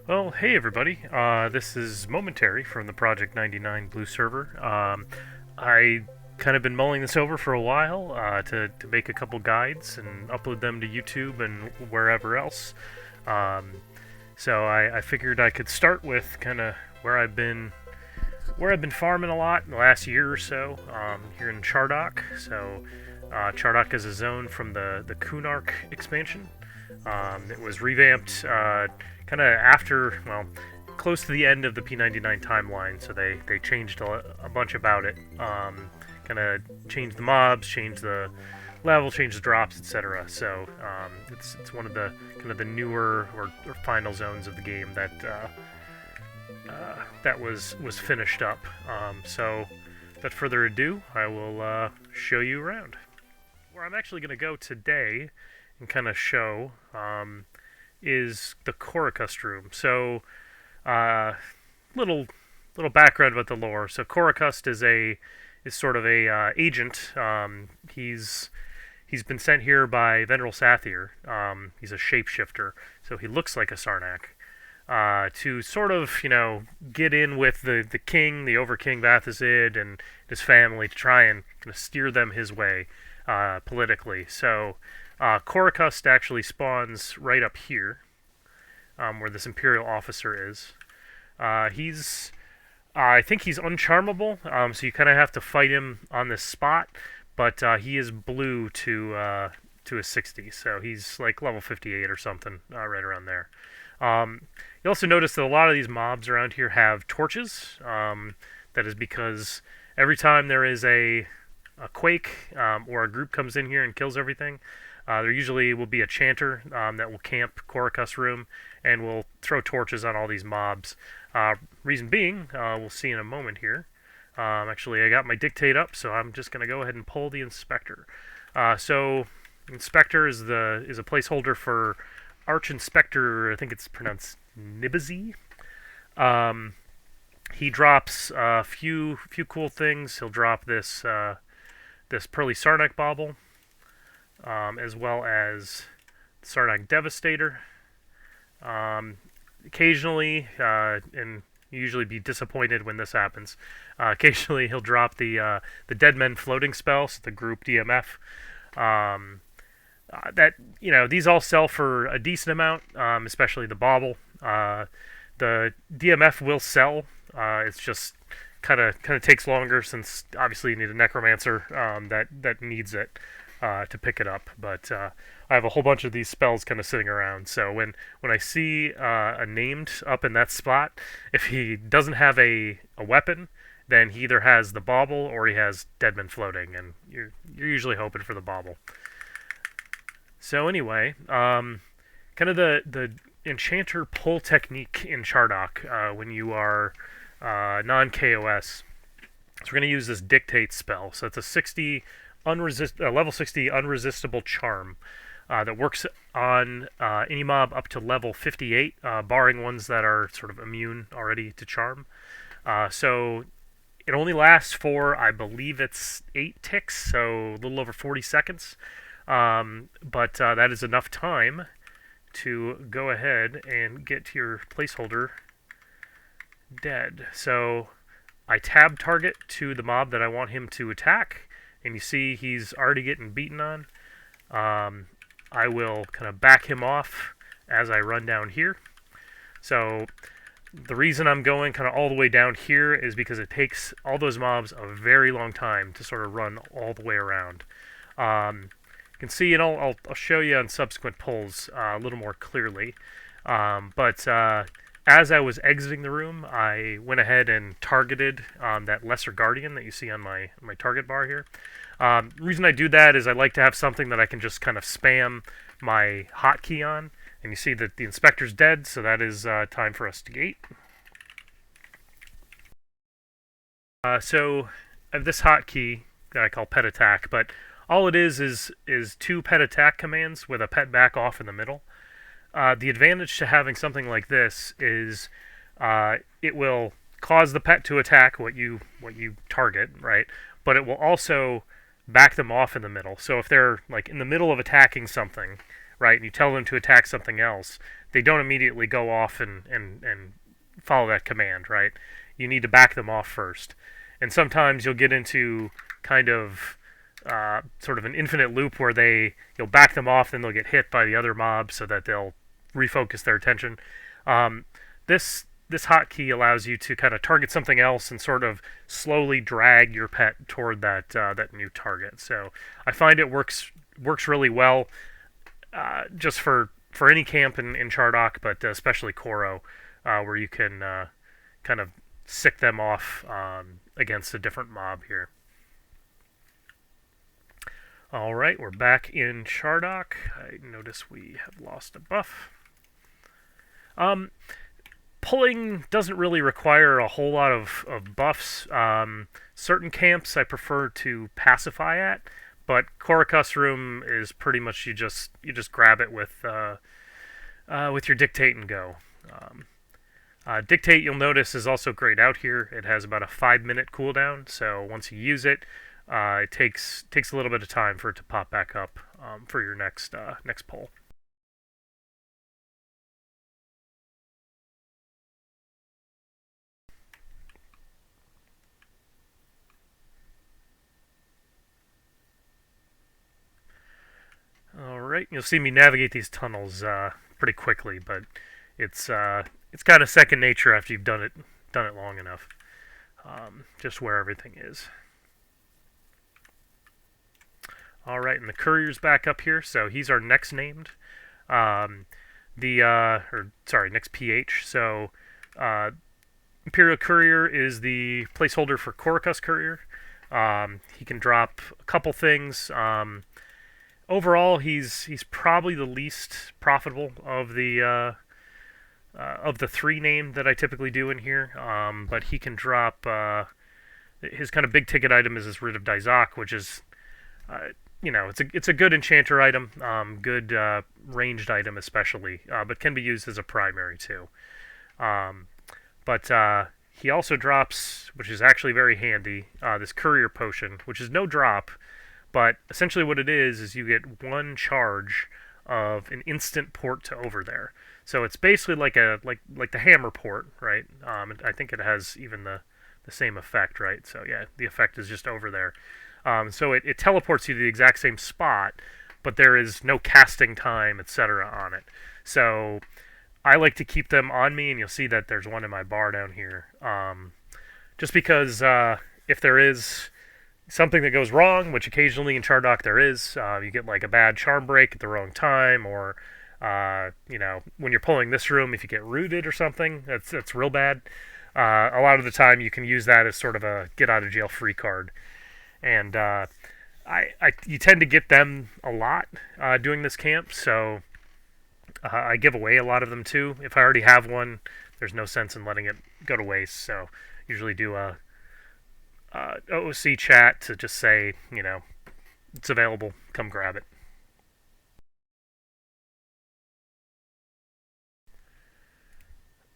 Well, hey everybody. This is Momentary from the Project 99 Blue server. I kind of been mulling this over for a while to make a couple guides and upload them to YouTube and wherever else. Um, so I figured I could start with kind of where I've been farming a lot in the last year or so here in Chardok. Chardok is a zone from the Kunark expansion. It was revamped kind of after, well, close to the end of the P99 timeline, so they changed a bunch about it. Kind of changed the mobs, changed the level, changed the drops, etc. It's one of the kind of the newer or final zones of the game that was finished up. Without further ado, I will show you around. Where I'm actually going to go today and kind of show is the Korocust Room. Uh, little background about the lore. So Korocust is sort of a agent. He's been sent here by Veneral Sathir. He's a shapeshifter, so he looks like a Sarnak. To sort of, get in with the king, the Overking Vathazid, and his family to try and kind of steer them his way politically. Korucust actually spawns right up here, where this Imperial officer is. I think he's uncharmable, so you kind of have to fight him on this spot, but he is blue to a 60, so he's like level 58 or something, right around there. You also notice that a lot of these mobs around here have torches. That is because every time there is a quake or a group comes in here and kills everything, there usually will be a chanter that will camp Korocust Room and will throw torches on all these mobs. Reason being, we'll see in a moment here. Actually, I got my dictate up, so I'm just going to go ahead and pull the inspector. Inspector is a placeholder for Arch Inspector. I think it's pronounced Nibi. He drops a few cool things. He'll drop this Pearly Sarnak Bauble, as well as Sarnak Devastator. Occasionally, and usually be disappointed when this happens. Occasionally, he'll drop the Dead Men Floating spell, so the group DMF. These all sell for a decent amount, especially the Bauble. The DMF will sell. It's just kind of takes longer since obviously you need a necromancer that needs it to pick it up. But I have a whole bunch of these spells kind of sitting around. So when I see a named up in that spot, if he doesn't have a weapon, then he either has the Bauble or he has Deadman Floating, and you're usually hoping for the Bauble. So anyway, kind of the enchanter pull technique in Chardok when you are non-KOS. So we're going to use this dictate spell. So it's a level 60 unresistible charm that works on any mob up to level 58, barring ones that are sort of immune already to charm. So it only lasts for, I believe it's 8 ticks, so a little over 40 seconds. But that is enough time to go ahead and get your placeholder dead. So I tab target to the mob that I want him to attack, and you see he's already getting beaten on. I will kind of back him off as I run down here. So the reason I'm going kind of all the way down here is because it takes all those mobs a very long time to sort of run all the way around. You can see, and I'll show you on subsequent pulls a little more clearly. But as I was exiting the room, I went ahead and targeted that Lesser Guardian that you see on my target bar here. The reason I do that is I like to have something that I can just kind of spam my hotkey on. And you see that the Inspector's dead, so that is time for us to gate. So I have this hotkey that I call pet attack, but all it is 2 pet attack commands with a pet back off in the middle. The advantage to having something like this is it will cause the pet to attack what you target, right? But it will also back them off in the middle. So if they're like in the middle of attacking something, right, and you tell them to attack something else, they don't immediately go off and follow that command, right? You need to back them off first. And sometimes you'll get into kind of sort of an infinite loop where you'll back them off, then they'll get hit by the other mob so that they'll refocus their attention. This hotkey allows you to kind of target something else and sort of slowly drag your pet toward that new target. So I find it works really well, just for any camp in Chardok, but especially Koro, where you can kind of sick them off against a different mob here. Alright, we're back in Chardok. I notice we have lost a buff. Pulling doesn't really require a whole lot of buffs. Certain camps I prefer to pacify at, but Korocust Room is pretty much you just grab it with your dictate and go. Dictate, you'll notice, is also grayed out here. It has about a 5-minute cooldown, so once you use it, it takes a little bit of time for it to pop back up for your next pull. All right, you'll see me navigate these tunnels pretty quickly, but it's kind of second nature after you've done it long enough. Just where everything is. All right, and the Courier's back up here, so he's our next named. Next PH. So Imperial Courier is the placeholder for Korocust Courier. He can drop a couple things. Overall, he's probably the least profitable of the 3 named that I typically do in here. But he can drop his kind of big ticket item is his Writ of Dizak, which is it's a good enchanter item, good ranged item especially, but can be used as a primary too. But he also drops, which is actually very handy, this Courier potion, which is no drop. But essentially what it is you get 1 charge of an instant port to over there. So it's basically like the hammer port, right? I think it has even the same effect, right? So yeah, the effect is just over there. So it teleports you to the exact same spot, but there is no casting time, etc. on it. So I like to keep them on me, and you'll see that there's one in my bar down here. Just because if there is something that goes wrong, which occasionally in Chardok there is, you get like a bad charm break at the wrong time, or when you're pulling this room, if you get rooted or something, that's real bad. A lot of the time you can use that as sort of a get out of jail free card, and you tend to get them a lot doing this camp, so I give away a lot of them too. If I already have one, there's no sense in letting it go to waste, so usually do a OOC chat to just say, it's available, come grab it.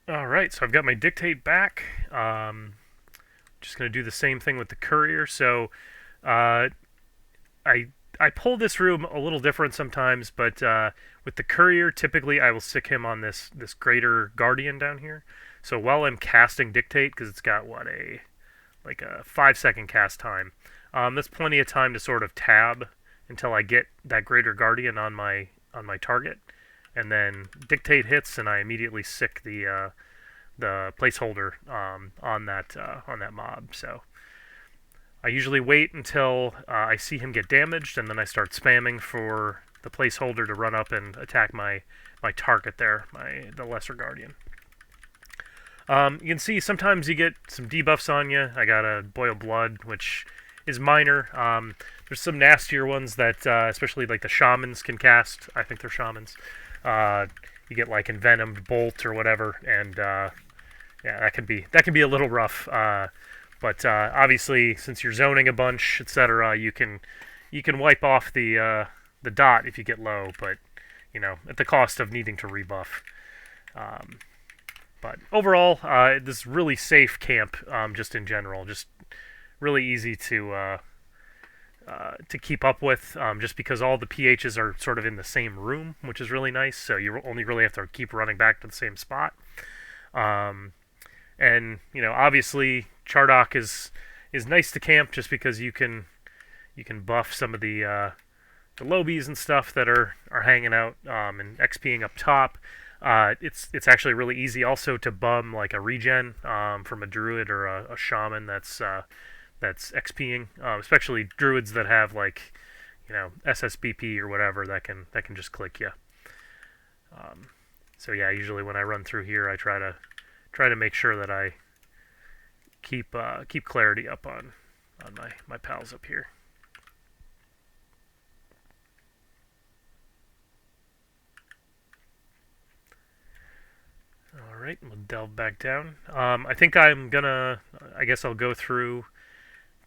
Alright, so I've got my dictate back. Just going to do the same thing with the Courier. So I pull this room a little different sometimes, but with the Courier, typically I will stick him on this Greater Guardian down here. So while I'm casting dictate, because it's got a 5-second cast time, that's plenty of time to sort of tab until I get that Greater Guardian on my target, and then dictate hits, and I immediately sick the placeholder on that mob. So I usually wait until I see him get damaged, and then I start spamming for the placeholder to run up and attack my target there, the Lesser Guardian. You can see sometimes you get some debuffs on you. I got a Boil Blood, which is minor. There's some nastier ones that, especially like the Shamans can cast. I think they're Shamans. You get like Envenomed Bolt or whatever, and yeah, that can be a little rough. But obviously, since you're zoning a bunch, etc., you can wipe off the dot if you get low, but at the cost of needing to rebuff. But overall, this really safe camp, just in general, just really easy to to keep up with, just because all the pHs are sort of in the same room, which is really nice. So you only really have to keep running back to the same spot. And obviously Chardok is nice to camp just because you can buff some of the lobies and stuff that are hanging out, and XPing up top. It's actually really easy also to bum like a regen from a druid or a shaman that's XPing, especially druids that have like SSBP or whatever that can just click you. So yeah, usually when I run through here, I try to make sure that I keep clarity up on my pals up here. Alright, we'll delve back down. I think I guess I'll go through,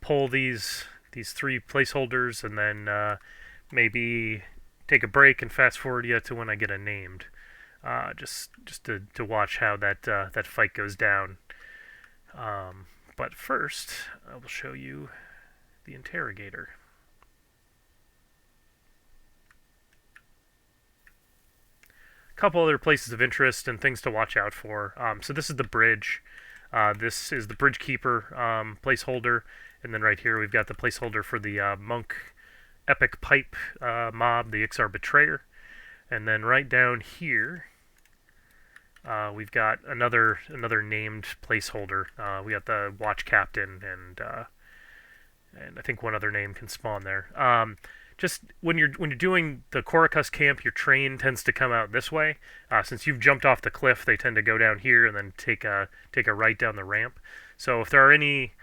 pull these 3 placeholders, and then maybe take a break and fast forward you to when I get a named. Just to watch how that fight goes down. But first, I will show you the Interrogator. Couple other places of interest and things to watch out for. So this is the bridge. This is the bridge keeper placeholder, and then right here we've got the placeholder for the monk epic pipe mob, the Ixar betrayer, and then right down here we've got another named placeholder. We got the watch captain and I think one other name can spawn there. Just when you're doing the Korucust camp, your train tends to come out this way. Since you've jumped off the cliff, they tend to go down here and then take a right down the ramp. So if there are any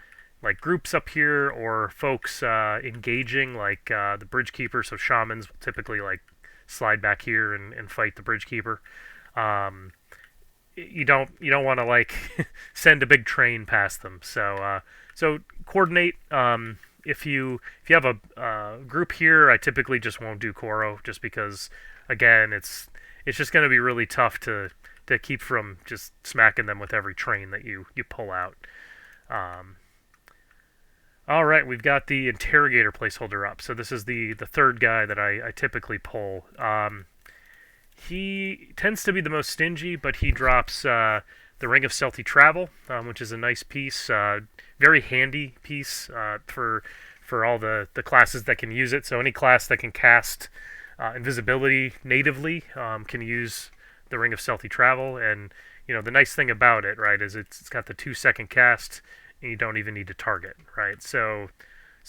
like groups up here or folks engaging, like the bridge keeper, so shamans will typically like slide back here and fight the bridge keeper. You don't want to like send a big train past them. So coordinate. If you have a group here, I typically just won't do Koro, just because, again, it's just going to be really tough to keep from just smacking them with every train that you pull out. All right, we've got the Interrogator placeholder up. So this is the third guy that I typically pull. He tends to be the most stingy, but he drops the Ring of Stealthy Travel, which is a nice piece. Very handy piece for all the classes that can use it. So any class that can cast invisibility natively can use the Ring of Stealthy Travel. And the nice thing about it, right, is it's got the 2-second cast, and you don't even need to target, right? So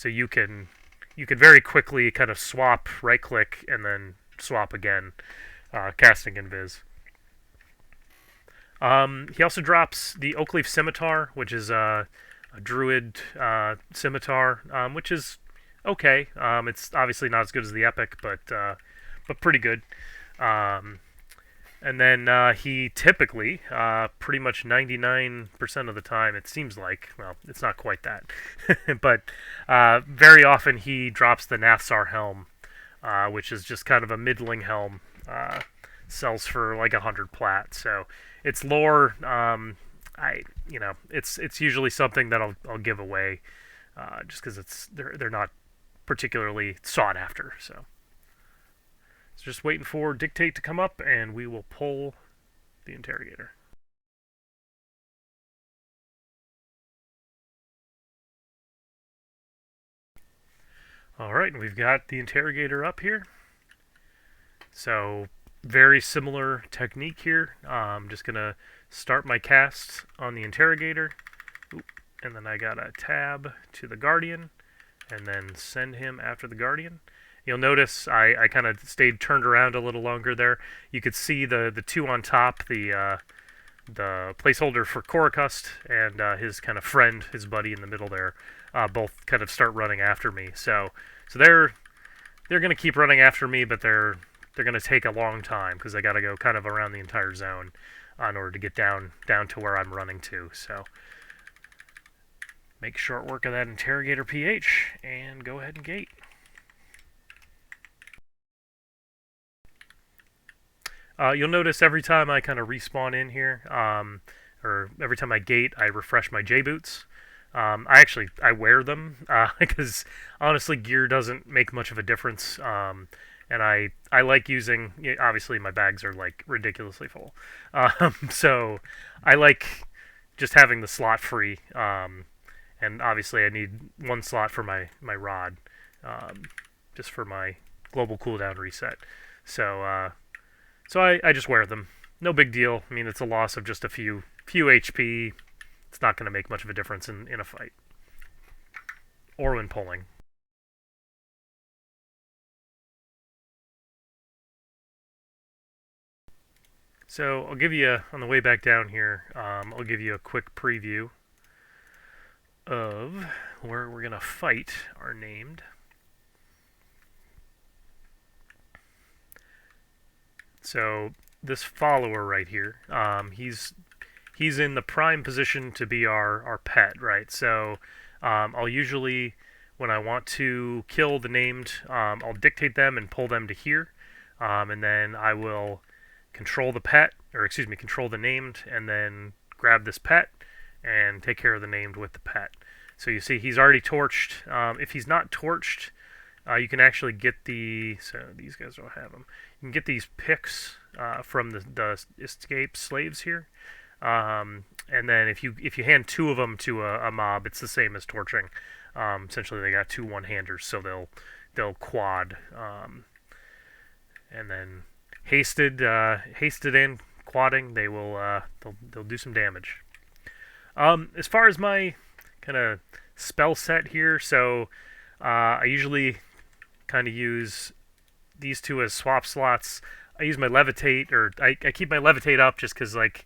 you can very quickly kind of swap, right click, and then swap again, casting invis. He also drops the Oakleaf Scimitar, which is a druid scimitar, which is okay. It's obviously not as good as the epic, but pretty good. And then he typically, pretty much 99% of the time, it seems like, well, it's not quite that, but very often he drops the Nathsar Helm, which is just kind of a middling helm. Sells for like 100 plat. So it's lore. It's usually something that I'll give away, just because they're not particularly sought after. So just waiting for Dictate to come up, and we will pull the Interrogator. All right, we've got the Interrogator up here. So very similar technique here. I'm just going to start my cast on the Interrogator. And then I got a tab to the Guardian. And then send him after the Guardian. You'll notice I kind of stayed turned around a little longer there. You could see the 2 on top, the placeholder for Korucust and his kind of friend, his buddy in the middle there, both kind of start running after me. So they're going to keep running after me, but they're going to take a long time because I got to go kind of around the entire zone in order to get down to where I'm running to. So make short work of that Interrogator PH and go ahead and gate. You'll notice every time I kind of respawn in here, or every time I gate, I refresh my J-boots. I wear them because honestly, gear doesn't make much of a difference. And I like using. Obviously, my bags are like ridiculously full, so I like just having the slot free. And obviously, I need one slot for my rod, just for my global cooldown reset. So I just wear them. No big deal. I mean, it's a loss of just a few HP. It's not going to make much of a difference in a fight or when pulling. So I'll give you, on the way back down here, I'll give you a quick preview of where we're going to fight our named. So this follower right here, he's in the prime position to be our pet, right? So I'll usually, when I want to kill the named, I'll dictate them and pull them to here, and then I will control the pet, or excuse me, control the named, and then grab this pet and take care of the named with the pet. So you see he's already torched. If he's not torched, you can actually get the, so these guys don't have them. You can get these picks from the escaped slaves here. And then if you hand two of them to a mob, it's the same as torching. Essentially, they got two one-handers, so they'll quad. And then hasted and quadding, they'll do some damage. As far as my kind of spell set here, so I usually kind of use these two as swap slots. I use my levitate, or I keep my levitate up just because like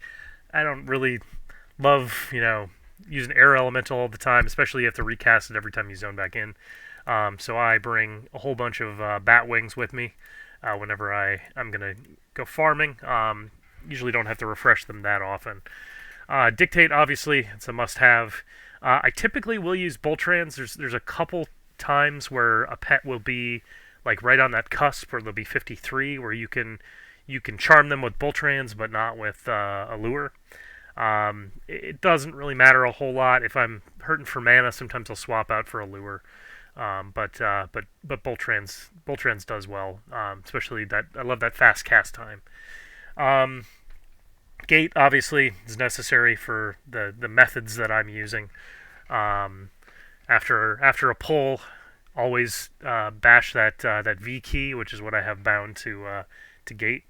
I don't really love using air elemental all the time, especially you have to recast it every time you zone back in. So I bring a whole bunch of bat wings with me whenever I'm gonna go farming. Usually don't have to refresh them that often. Dictate, obviously, it's a must-have. I typically will use Boltrans. There's a couple times where a pet will be like right on that cusp, where they'll be 53, where you can charm them with Boltrans, but not with a lure. It doesn't really matter a whole lot. If I'm hurting for mana, sometimes I'll swap out for a lure. But Boltrans does well, especially that I love that fast cast time. Gate obviously is necessary for the methods that I'm using. After a pull, always bash that V key, which is what I have bound to gate.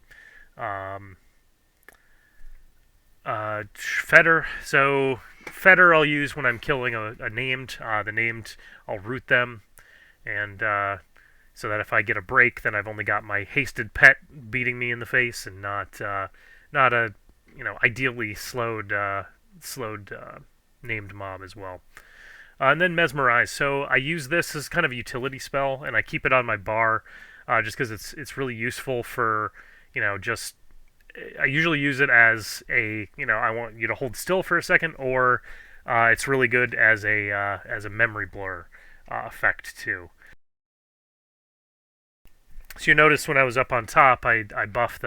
Fetter. So Fetter I'll use when I'm killing a named. The named, I'll root them, and so that if I get a break, then I've only got my hasted pet beating me in the face, and not a ideally slowed named mob as well. And then Mesmerize. So I use this as kind of a utility spell, and I keep it on my bar just because it's really useful for just. I usually use it as a I want you to hold still for a second, or it's really good as a memory blur effect too. So you notice when I was up on top, I buff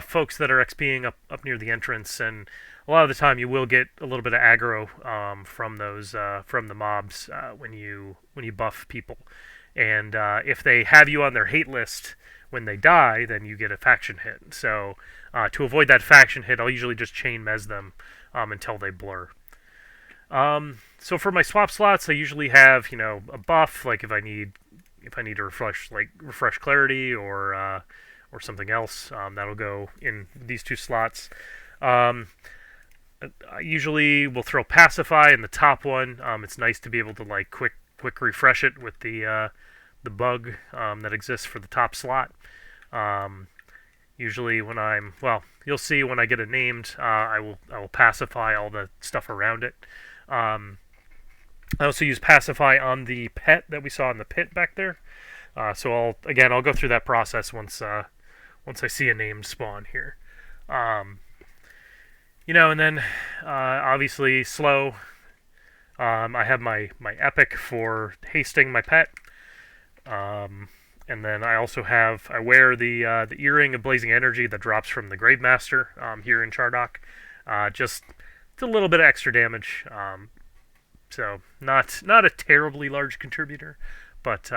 folks that are XPing up near the entrance, and a lot of the time you will get a little bit of aggro from those from the mobs when you buff people, and if they have you on their hate list when they die, then you get a faction hit. So to avoid that faction hit, I'll usually just chain mez them until they blur. So for my swap slots, I usually have a buff, like if I need to refresh clarity or something else, that'll go in these two slots. I usually will throw Pacify in the top one. It's nice to be able to like quick refresh it with the bug that exists for the top slot. Usually when you'll see when I get it named, I will pacify all the stuff around it. I also use Pacify on the pet that we saw in the pit back there. So I'll go through that process once I see a named spawn here. And then obviously slow. I have my epic for hasting my pet. And then I wear the earring of blazing energy that drops from the Gravemaster here in Chardok. Just a little bit of extra damage. So not a terribly large contributor, but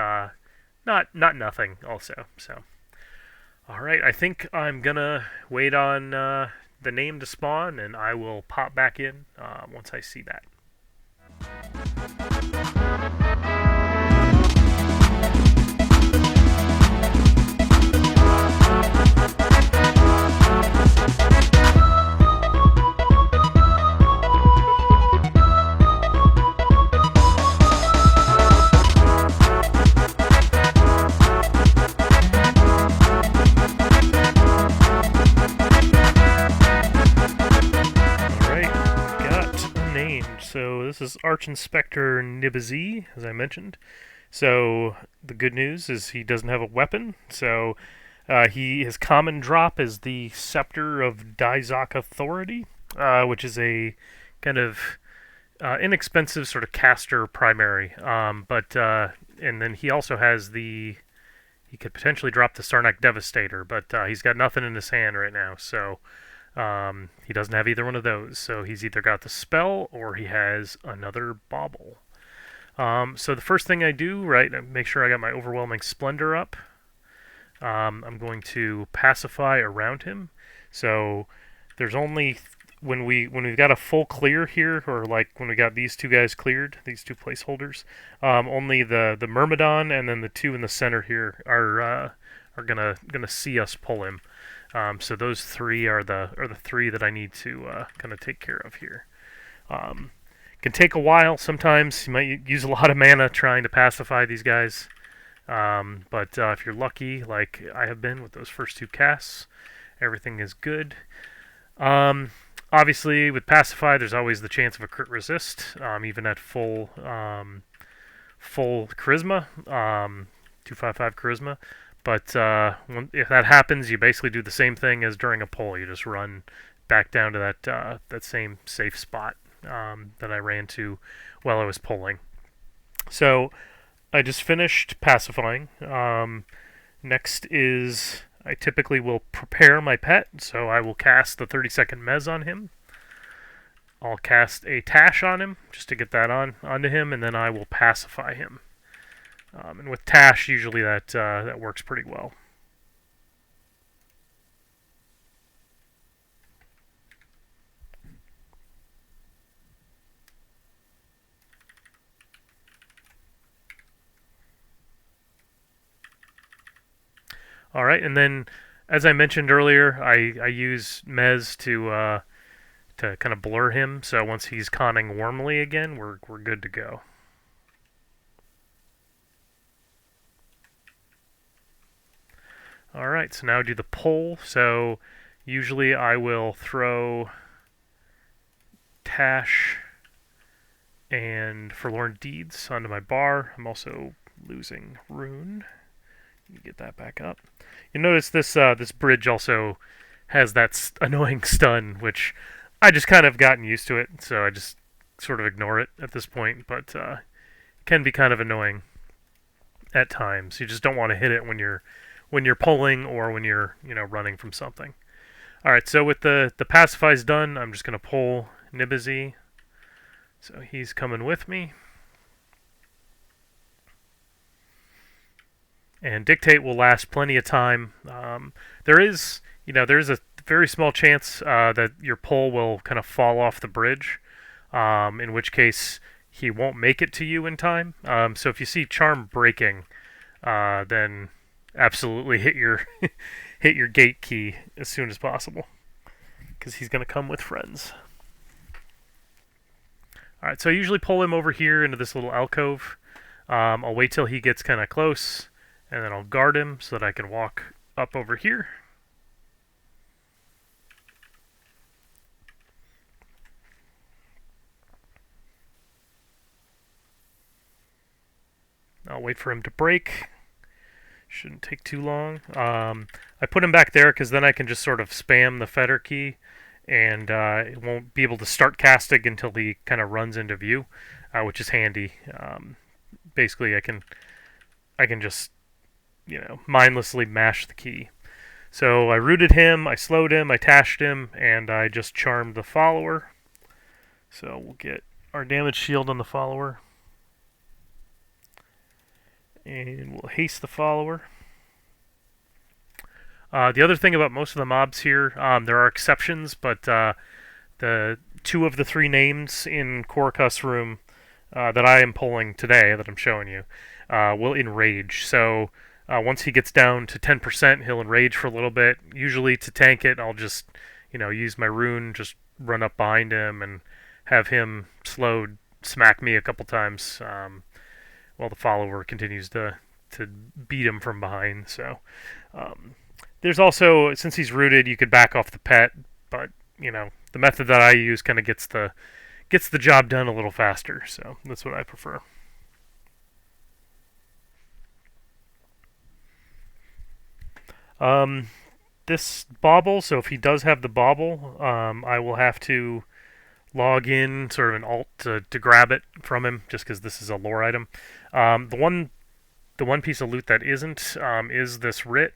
not nothing also. So all right, I think I'm gonna wait on the name to spawn, and I will pop back in once I see that. So this is Arch Inspector Nibi, as I mentioned. So the good news is he doesn't have a weapon. So his common drop is the Scepter of Dizak Authority, which is a kind of inexpensive sort of caster primary. And then he also has he could potentially drop the Sarnak Devastator, but he's got nothing in his hand right now. So he doesn't have either one of those, so he's either got the spell or he has another bauble. So the first thing I do, right, I make sure I got my Overwhelming Splendor up. I'm going to pacify around him. So there's only when we've got a full clear here, or like when we got these two guys cleared, these two placeholders, only the Myrmidon and then the two in the center here are gonna see us pull him. So those three are the three that I need to kind of take care of here. Can take a while. Sometimes you might use a lot of mana trying to pacify these guys. But if you're lucky, like I have been with those first two casts, everything is good. Obviously, with Pacify, there's always the chance of a crit resist, even at full charisma, 255 charisma. But if that happens, you basically do the same thing as during a pull. You just run back down to that same safe spot that I ran to while I was pulling. So I just finished pacifying. Next is I typically will prepare my pet, so I will cast the 30-second Mez on him. I'll cast a Tash on him just to get that onto him, and then I will pacify him. And with Tash, usually that works pretty well. All right, and then as I mentioned earlier, I use Mez to kind of blur him. So once he's conning warmly again, we're good to go. All right, so now do the pull. So usually I will throw Tash and Forlorn Deeds onto my bar. I'm also losing Rune. Let me get that back up. You notice this bridge also has that annoying stun, which I just kind of gotten used to it, so I just sort of ignore it at this point. But it can be kind of annoying at times. You just don't want to hit it when you're pulling or when you're running from something. All right, so with the pacify's done, I'm just gonna pull Nibi. So he's coming with me. And Dictate will last plenty of time. There is a very small chance that your pull will kind of fall off the bridge, in which case he won't make it to you in time. So if you see Charm breaking, then absolutely hit your hit your gate key as soon as possible, because he's going to come with friends. All right, so I usually pull him over here into this little alcove. I'll wait till he gets kind of close, and then I'll guard him so that I can walk up over here. I'll wait for him to break. Shouldn't take too long. I put him back there because then I can just sort of spam the fetter key, and it won't be able to start casting until he kind of runs into view, which is handy. Basically, I can just mindlessly mash the key. So I rooted him, I slowed him, I tashed him, and I just charmed the follower. So we'll get our damage shield on the follower. And we'll haste the follower. The other thing about most of the mobs here, there are exceptions, but the 2 of the 3 names in Korocust Room that I am pulling today, that I'm showing you, will enrage. So once he gets down to 10%, he'll enrage for a little bit. Usually to tank it, I'll just use my rune, just run up behind him and have him slowed, smack me a couple times while the follower continues to beat him from behind. So there's also, since he's rooted, you could back off the pet, but the method that I use kind of gets the job done a little faster. So that's what I prefer. This bauble, so if he does have the bauble, I will have to log in, sort of an alt to grab it from him, just because this is a lore item. The one piece of loot that isn't is this writ.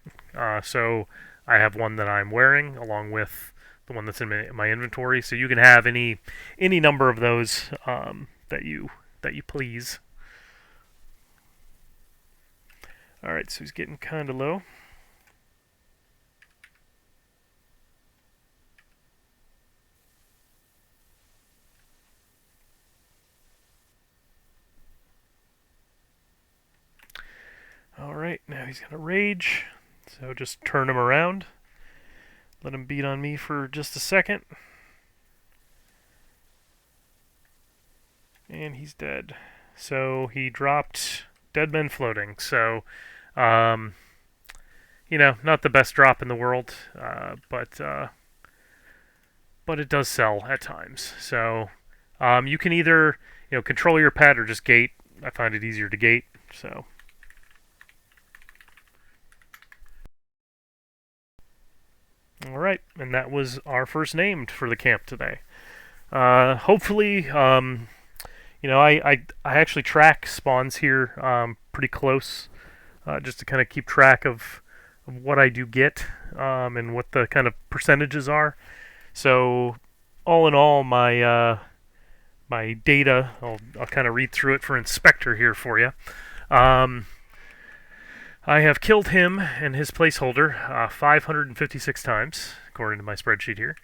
So I have one that I'm wearing along with the one that's in my inventory. So you can have any number of those that you please. All right, so he's getting kind of low. Alright, now he's going to rage, so just turn him around. Let him beat on me for just a second. And he's dead. So he dropped Dead Men Floating. So, not the best drop in the world, but it does sell at times. So you can either control your pet or just gate. I find it easier to gate. So. Alright, and that was our first named for the camp today. Hopefully, I actually track spawns here pretty close, just to kind of keep track of what I do get and what the kind of percentages are. So, all in all, my my data, I'll kind of read through it for Inspector here for you. I have killed him and his placeholder 556 times, according to my spreadsheet here.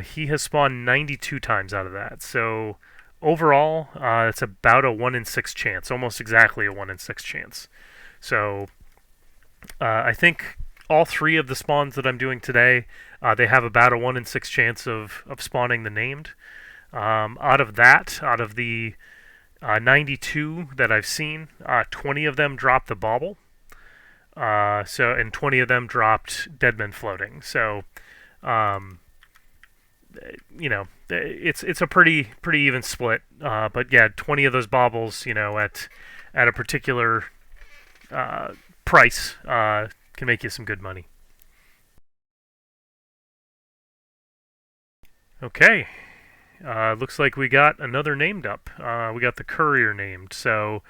He has spawned 92 times out of that. So overall, it's about a 1 in 6 chance, almost exactly a 1 in 6 chance. So I think all 3 of the spawns that I'm doing today, they have about a 1 in 6 chance of spawning the named. Out of the 92 that I've seen, 20 of them dropped the bauble. And 20 of them dropped Dead Men Floating. So, it's a pretty even split. But yeah, 20 of those baubles, at a particular price, can make you some good money. Okay. Looks like we got another named up. We got the Courier named. So,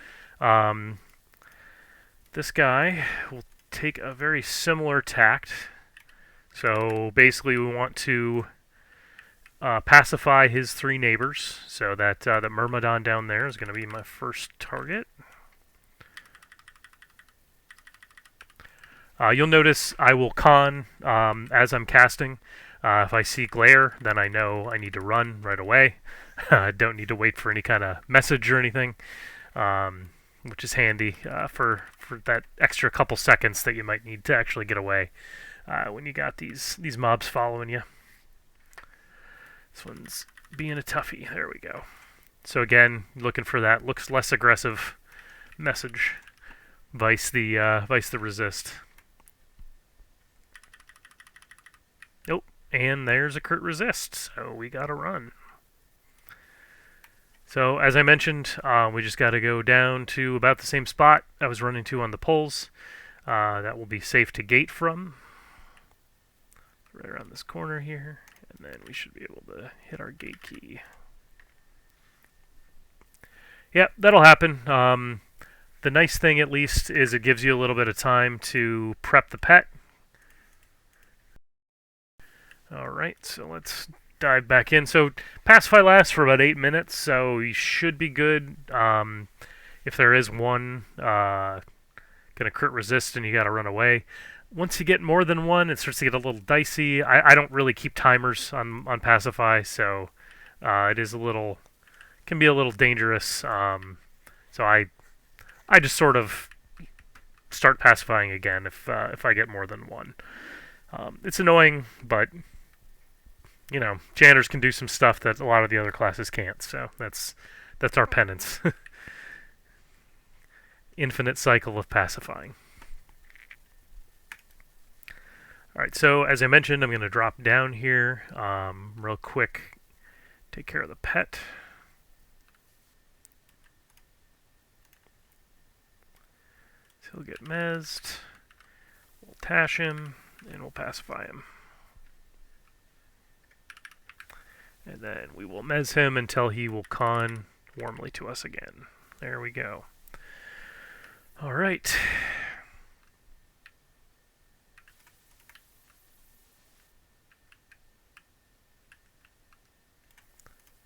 this guy will take a very similar tact. So basically, we want to pacify his 3 neighbors. So that Myrmidon down there is going to be my first target. You'll notice I will con as I'm casting. If I see glare, then I know I need to run right away. I don't need to wait for any kind of message or anything. Which is handy for that extra couple seconds that you might need to actually get away when you got these mobs following you. This one's being a toughie. There we go. So again, looking for that looks less aggressive message. Vice the resist. Nope. And there's a crit resist. So we gotta run. So, as I mentioned, we just got to go down to about the same spot I was running to on the pulls. That will be safe to gate from. Right around this corner here. And then we should be able to hit our gate key. Yep, that'll happen. The nice thing, at least, is it gives you a little bit of time to prep the pet. Alright, so let's dive back in. So Pacify lasts for about 8 minutes, so you should be good. If there is one gonna crit resist and you gotta run away. Once you get more than one, it starts to get a little dicey. I don't really keep timers on Pacify, so it is can be a little dangerous. So I just sort of start pacifying again if I get more than one. It's annoying, but you know, janitors can do some stuff that a lot of the other classes can't. So that's our penance. Infinite cycle of pacifying. Alright, so as I mentioned, I'm going to drop down here real quick, take care of the pet. So he'll get mezzed, we'll tash him, and we'll pacify him. And then we will mezz him until he will con warmly to us again. There we go. Alright.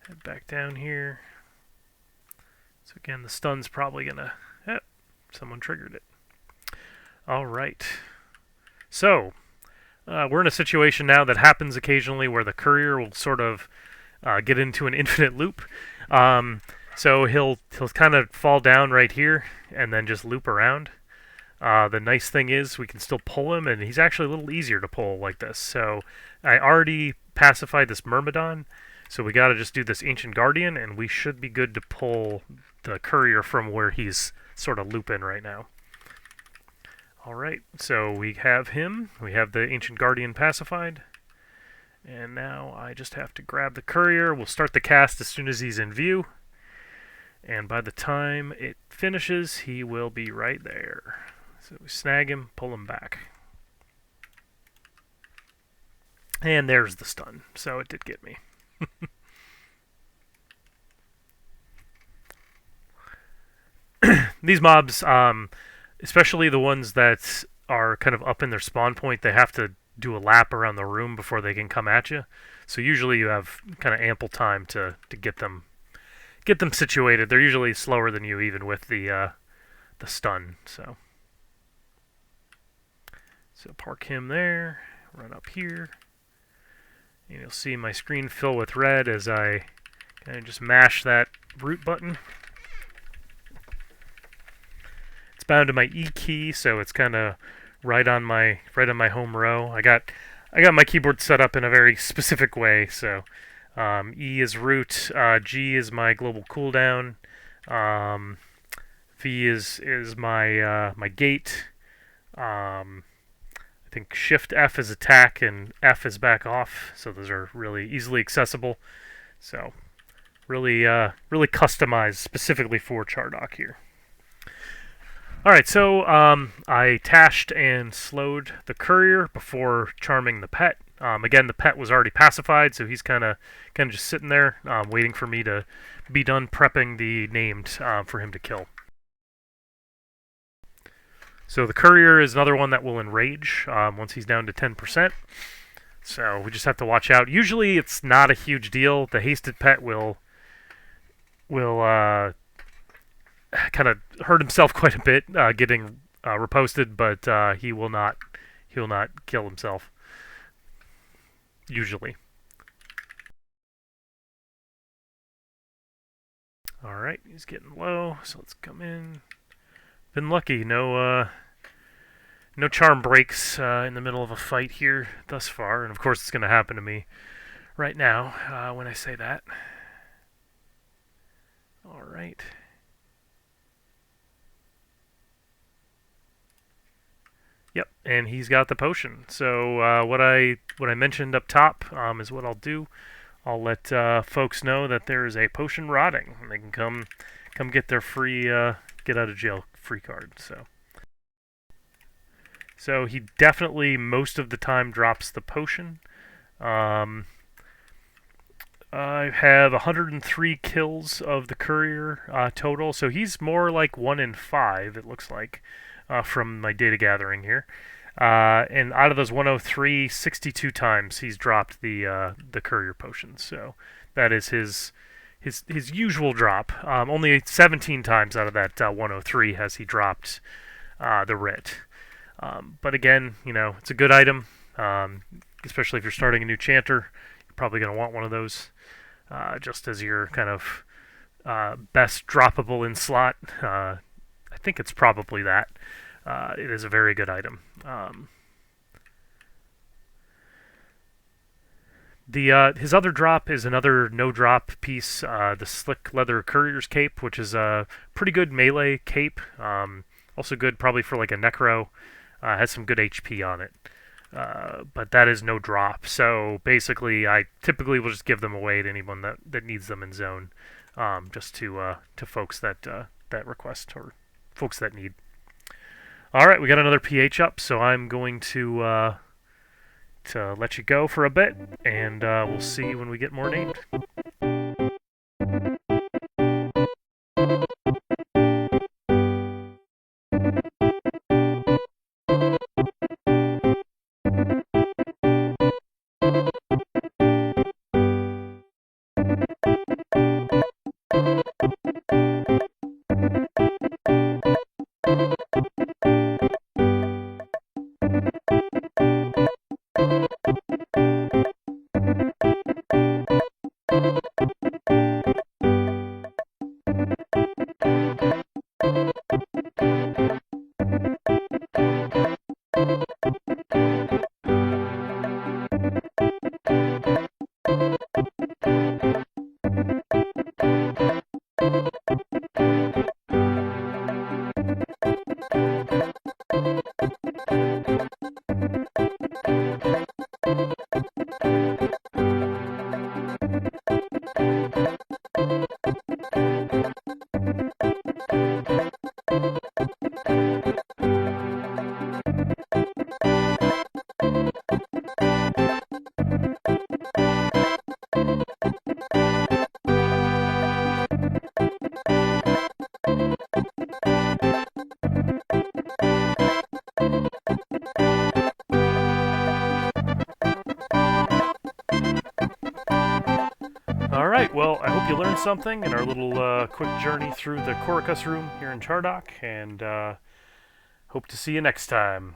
Head back down here. So again, the stun's probably gonna... someone triggered it. Alright. So, we're in a situation now that happens occasionally where the courier will sort of get into an infinite loop. So he'll kind of fall down right here and then just loop around. The nice thing is we can still pull him, and he's actually a little easier to pull like this. So I already pacified this Myrmidon, so we got to just do this Ancient Guardian, and we should be good to pull the courier from where he's sort of looping right now. Alright, so we have him. We have the Ancient Guardian pacified. And now I just have to grab the courier. We'll start the cast as soon as he's in view. And by the time it finishes, he will be right there. So we snag him, pull him back. And there's the stun. So it did get me. These mobs, especially the ones that are kind of up in their spawn point, they have to do a lap around the room before they can come at you. So usually you have kind of ample time to get them situated. They're usually slower than you, even with the stun. So park him there, run up here, and you'll see my screen fill with red as I kind of just mash that root button. It's bound to my E key, so it's kind of right on my home row. I got my keyboard set up in a very specific way. So E is root, G is my global cooldown, V is my gate. I think Shift F is attack and F is back off. So those are really easily accessible. So really customized specifically for Chardok here. Alright, so I tashed and slowed the courier before charming the pet. Again, the pet was already pacified, so he's kind of just sitting there, waiting for me to be done prepping the named for him to kill. So the courier is another one that will enrage once he's down to 10%. So we just have to watch out. Usually it's not a huge deal. The hasted pet will kind of hurt himself quite a bit getting reposted, but he will not kill himself usually. All right, he's getting low, so let's come in. Been lucky, no charm breaks in the middle of a fight here thus far, and of course it's going to happen to me right now when I say that. All right. Yep, and he's got the potion. So what I mentioned up top is what I'll do. I'll let folks know that there is a potion rotting, and they can come get their free get out of jail free card. So he definitely most of the time drops the potion. I have 103 kills of the courier total, so he's more like 1 in 5. It looks like. From my data gathering here. And out of those 103, 62 times he's dropped the Courier potion. So that is his usual drop. Only 17 times out of that 103 has he dropped the writ. But again, it's a good item, especially if you're starting a new chanter. You're probably going to want one of those just as your kind of best droppable in slot. I think it's probably that. It is a very good item. His other drop is another no drop piece, the slick leather courier's cape, which is a pretty good melee cape. Also good probably for like a necro. Has some good HP on it. But that is no drop. So basically, I typically will just give them away to anyone that needs them in zone, just to folks that request or folks that need. All right, we got another PH up, so I'm going to let you go for a bit, and we'll see when we get more named. Alright, well, I hope you learned something in our little quick journey through the Korocust Room here in Chardok, and hope to see you next time.